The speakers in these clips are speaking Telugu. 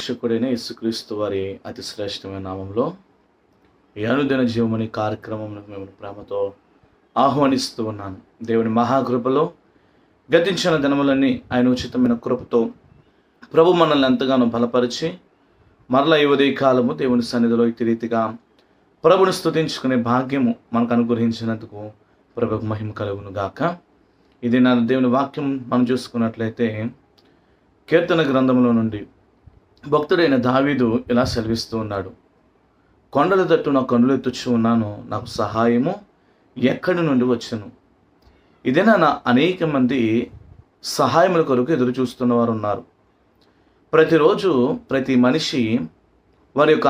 రక్షకుడైన యేసుక్రీస్తు వారి అతి శ్రేష్టమైన నామంలో ఈ అనుదిన జీవమని కార్యక్రమం మేము ప్రేమతో ఆహ్వానిస్తూ ఉన్నాను. దేవుని మహాకృపలో గతించిన దినములన్నీ ఆయన ఉచితమైన కృపతో ప్రభు మనల్ని ఎంతగానో బలపరిచి మరలా ఈ ఉదయ కాలము దేవుని సన్నిధిలో ఇట్టి రీతిగా ప్రభుని స్తుతించుకునే భాగ్యము మనకు అనుగ్రహించినందుకు ప్రభుకు మహిమ కలుగును గాక. ఇది నా దేవుని వాక్యం మనం చూసుకున్నట్లయితే కీర్తన గ్రంథంలో నుండి భక్తుడైన దావీదు ఇలా సెలవిస్తూ ఉన్నాడు. కొండల తట్టు నా కన్నులు ఎత్తుచు ఉన్నాను, నాకు సహాయము ఎక్కడి నుండి వచ్చును. ఇదేనా నా అనేక మంది సహాయముల కొరకు ఎదురు చూస్తున్న వారు ఉన్నారు. ప్రతిరోజు ప్రతి మనిషి వారి యొక్క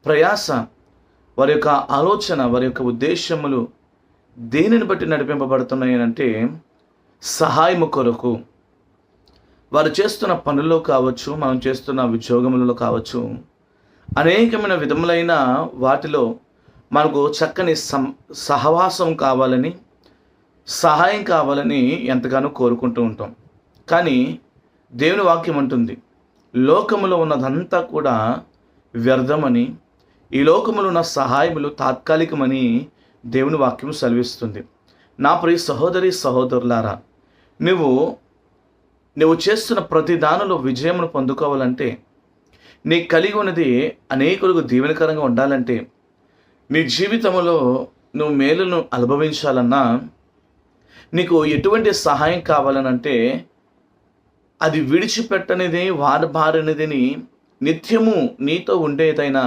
ప్రయాస, వారి యొక్క ఆలోచన, వారి యొక్క ఉద్దేశములు దేనిని బట్టి నడిపింపబడుతున్నాయి అంటే సహాయము కొరకు. వారు చేస్తున్న పనుల్లో కావచ్చు, మనం చేస్తున్న ఉద్యోగములలో కావచ్చు, అనేకమైన విధములైన వాటిలో మనకు చక్కని సహవాసం కావాలని, సహాయం కావాలని ఎంతగానో కోరుకుంటూ ఉంటాం. కానీ దేవుని వాక్యం అంటుంది, లోకములో ఉన్నదంతా కూడా వ్యర్థమని, ఈ లోకములో ఉన్న సహాయములు తాత్కాలికమని దేవుని వాక్యం సెలవిస్తుంది. నా ప్రియ సహోదరి సహోదరులారా, నువ్వు చేస్తున్న ప్రతి దానిలో విజయమును పొందుకోవాలంటే, నీ కలిగి ఉన్నది అనేకులకు దీవెనకరంగా ఉండాలంటే, నీ జీవితంలో నువ్వు మేలును అనుభవించాలన్నా, నీకు ఎటువంటి సహాయం కావాలనంటే అది విడిచిపెట్టనిది, వాడబారినదిని నిత్యము నీతో ఉండేదైనా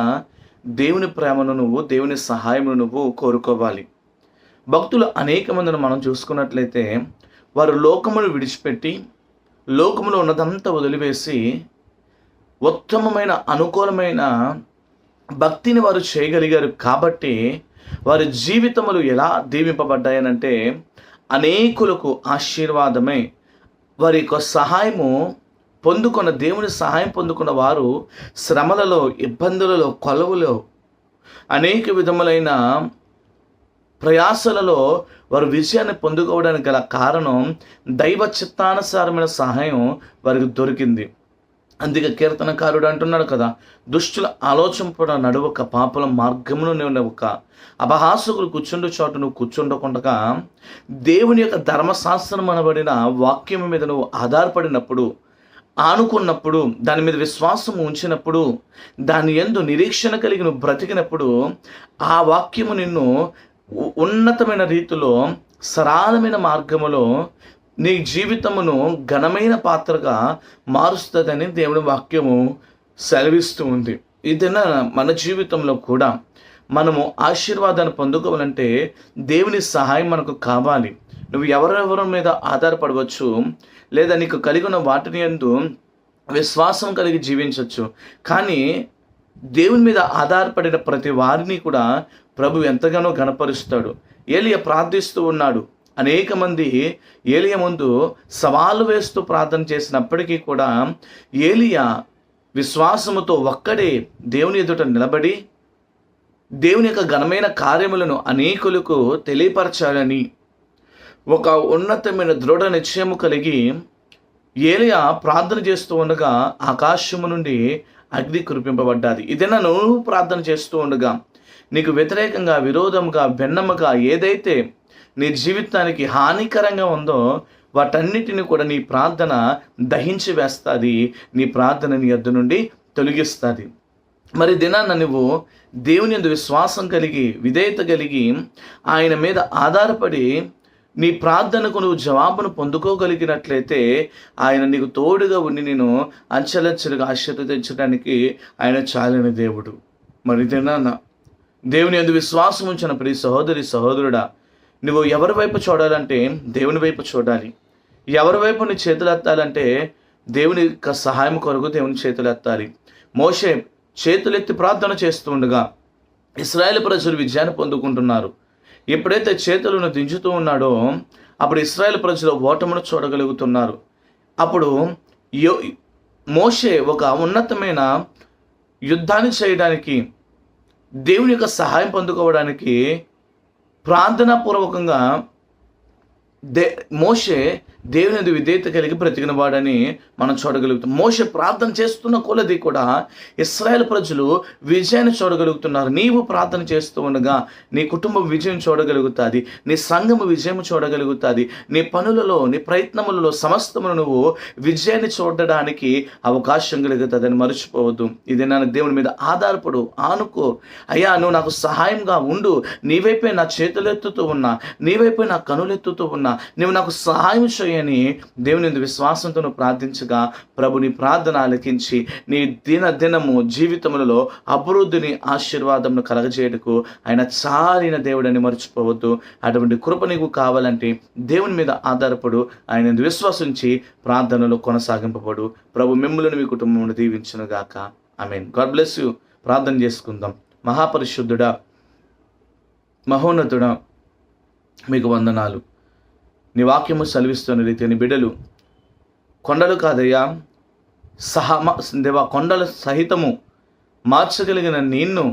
దేవుని ప్రేమను నువ్వు, దేవుని సహాయమును నువ్వు కోరుకోవాలి. భక్తులు అనేక మందిని మనం చూసుకున్నట్లయితే వారు లోకమును విడిచిపెట్టి, లోకములో ఉన్నదంతా వదిలివేసి ఉత్తమమైన అనుకూలమైన భక్తిని వారు చేయగలిగారు. కాబట్టి వారి జీవితములు ఎలా దీవింపబడ్డాయనంటే అనేకులకు ఆశీర్వాదమై వారి యొక్క సహాయము పొందుకున్న, దేవుని సహాయం పొందుకున్న వారు శ్రమలలో, ఇబ్బందులలో, కొలవులో, అనేక విధములైన ప్రయాసలలో వారు విజయాన్ని పొందుకోవడానికి గల కారణం దైవ చిత్తానుసారమైన సహాయం వారికి దొరికింది. అందుకే కీర్తనకారుడు అంటున్నాడు కదా, దుష్టుల ఆలోచింపడ నడువక, పాపల మార్గమును నడువక, అపహాసకులు కూర్చుండే చోటు నువ్వు కూర్చుండకుండా దేవుని యొక్క ధర్మశాస్త్రం అనబడిన వాక్యం మీద నువ్వు ఆధారపడినప్పుడు, ఆనుకున్నప్పుడు, దాని మీద విశ్వాసం ఉంచినప్పుడు, దాని యందు నిరీక్షణ కలిగి నువ్వు బ్రతికినప్పుడు ఆ వాక్యము నిన్ను ఉన్నతమైన రీతిలో, సరళమైన మార్గములో నీ జీవితమును ఘనమైన పాత్రగా మారుస్తుందని దేవుని వాక్యము సెలవిస్తూ ఉంది. ఇదైనా మన జీవితంలో కూడా మనము ఆశీర్వాదాన్ని పొందుకోవాలంటే దేవుని సహాయం మనకు కావాలి. నువ్వు ఎవరెవరి మీద ఆధారపడవచ్చు, లేదా నీకు కలిగి ఉన్న వాటిని యందు విశ్వాసం కలిగి జీవించవచ్చు. కానీ దేవుని మీద ఆధారపడిన ప్రతి వారిని కూడా ప్రభు ఎంతగానో గణపరుస్తాడు. ఏలియా ప్రార్థిస్తూ ఉన్నాడు. అనేక మంది ఏలియా ముందు సవాలు వేస్తూ ప్రార్థన చేసినప్పటికీ కూడా ఏలియా విశ్వాసముతో ఒక్కడే దేవుని ఎదుట నిలబడి దేవుని యొక్క ఘనమైన కార్యములను అనేకులకు తెలియపరచాలని ఒక ఉన్నతమైన దృఢ నిశ్చయము కలిగి ఏలియా ప్రార్థన చేస్తూ ఉండగా ఆకాశము నుండి అగ్ని కురిపింపబడ్డాది. ఇదైనా నువ్వు ప్రార్థన చేస్తూ ఉండగా నీకు వ్యతిరేకంగా, విరోధంగా, భిన్నముగా ఏదైతే నీ జీవితానికి హానికరంగా ఉందో వాటన్నిటిని కూడా నీ ప్రార్థన దహించి వేస్తుంది. నీ ప్రార్థన నీ యొద్ద నుండి తొలగిస్తుంది. మరి దినాన్న నువ్వు దేవుని యందు విశ్వాసం కలిగి, విధేయత కలిగి, ఆయన మీద ఆధారపడి నీ ప్రార్థనకు నువ్వు జవాబును పొందుకోగలిగినట్లయితే ఆయన నీకు తోడుగా ఉండి నేను అంచెలంచెలుగా ఆశీర్వదించడానికి ఆయన చాలిన దేవుడు. మరి దినాన్న దేవుని యందు విశ్వాసం ఉంచిన ప్రియ సహోదరి సహోదరుడా, నువ్వు ఎవరి వైపు చూడాలంటే దేవుని వైపు చూడాలి. ఎవరి వైపు నీ చేతులు ఎత్తాలంటే దేవుని యొక్క సహాయం కొరకు దేవుని చేతులు ఎత్తాలి. మోషే చేతులెత్తి ప్రార్థన చేస్తూ ఉండగా ఇశ్రాయేలు ప్రజలు విజయాన్ని పొందుకుంటున్నారు. ఎప్పుడైతే చేతులను దించుతూ ఉన్నాడో అప్పుడు ఇశ్రాయేలు ప్రజలు ఓటమును చూడగలుగుతున్నారు. అప్పుడు మోషే ఒక ఉన్నతమైన యుద్ధాన్ని చేయడానికి, దేవుని యొక్క సహాయం పొందుకోవడానికి ప్రార్థనాపూర్వకంగా మోషే దేవుని యందు విధేయత కలిగి బ్రతికిన వాడని మనం చూడగలుగుతాం. మోషే ప్రార్థన చేస్తున్న కొలది కూడా ఇశ్రాయేల్ ప్రజలు విజయాన్ని చూడగలుగుతున్నారు. నీవు ప్రార్థన చేస్తూ ఉండగా నీ కుటుంబం విజయం చూడగలుగుతుంది, నీ సంఘము విజయం చూడగలుగుతుంది, నీ పనులలో నీ ప్రయత్నములలో సమస్తమును నువ్వు విజయాన్ని చూడడానికి అవకాశం కలుగుతుంది అని మర్చిపోవద్దు. ఇది నా దేవుని మీద ఆధారపడు, ఆనుకో. అయ్యా నువ్వు నాకు సహాయంగా ఉండు, నీవైపే నా చేతులెత్తుతూ ఉన్నా, నీవైపే నా కనులెత్తుతూ ఉన్నా, నువ్వు నాకు సహాయం చేయని దేవుని యందు విశ్వాసంతో నువ్వు ప్రార్థించగా ప్రభు నీ ప్రార్థన ఆలకించి నీ దినము జీవితములలో అభివృద్ధిని ఆశీర్వాదమును కలగజేయటకు ఆయన చాలిన దేవుడని మర్చిపోవద్దు. అటువంటి కృప నీకు కావాలంటే దేవుని మీద ఆధారపడు, ఆయన యందు విశ్వసించి ప్రార్థనలో కొనసాగింపబడు. ప్రభు మిమ్ములను మీ కుటుంబమును దీవించును గాక. ఆమేన్. God bless you. ప్రార్థన చేసుకుందాం. మహాపరిశుద్ధుడా, మహోన్నతుడా, మీకు వందనాలు. నీ వాక్యము సెలవిస్తున్న రీతి నీ బిడ్డలు కొండలు కాదయ్యా, దేవా కొండల సహితము మార్చగలిగిన నిన్ను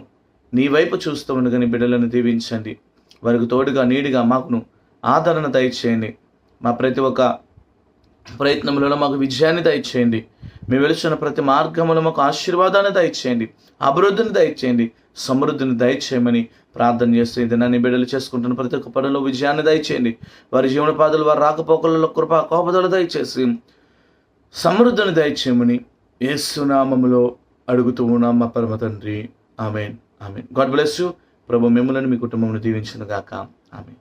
నీ వైపు చూస్తూ ఉండగా నీ బిడ్డలను దీవించండి. వారికి తోడుగా నీడిగా మాకును ఆదరణ దయచేయండి. మా ప్రతి ఒక్క ప్రయత్నములలో మాకు విజయాన్ని దయచేయండి. మేము వెలుచున్న ప్రతి మార్గములో మాకు ఆశీర్వాదాన్ని దయచేయండి, అభివృద్ధిని దయచేయండి, సమృద్ధిని దయచేయమని ప్రార్థన చేస్తూ ఇది నన్ను బిడ్డలు చేసుకుంటున్న ప్రతి ఒక్క పనిలో విజయాన్ని దయచేయండి. వారి జీవనోపాధులు, వారి రాకపోకలలో కృపా కోపదలు దయచేసి సమృద్ధిని దయచేయమని యేసు నామములో అడుగుతూ ఉన్నాం మా పరమ తండ్రి. ఆమేన్. ఆమేన్. God bless you. ప్రభు మిమ్మల్ని మీ కుటుంబమును దీవించును గాక. ఆమేన్.